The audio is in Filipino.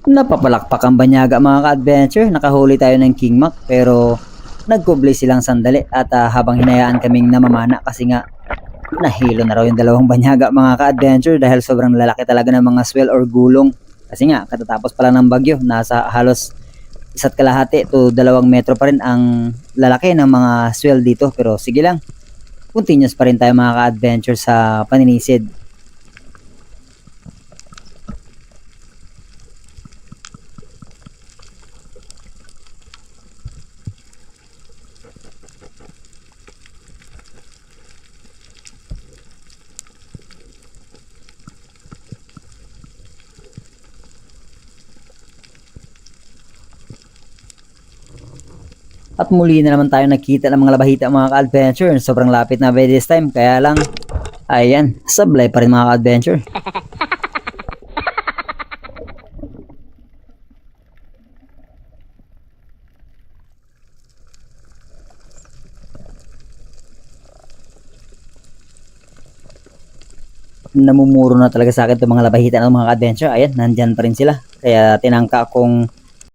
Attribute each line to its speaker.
Speaker 1: Napapalakpak ang banyaga mga ka-adventure, nakahuli tayo ng King Mac pero nagkubli silang sandali at habang hinayaan kaming namamana kasi nga nahilo na raw yung dalawang banyaga mga ka-adventure dahil sobrang lalaki talaga ng mga swell or gulong. Kasi nga katatapos pala ng bagyo, nasa halos 1.5 to 2 metro pa rin ang lalaki ng mga swell dito, pero sige lang, continuous pa rin tayo mga ka-adventure sa paninisid. At muli na naman tayo nakita ng mga labahita mga ka-adventure. Sobrang lapit na by this time, kaya lang ayan, sablay pa rin mga ka-adventure. Namumuro na talaga sa akin itong mga labahita ng mga ka-adventure. Ayan, nandyan pa rin sila. Kaya tinangka kong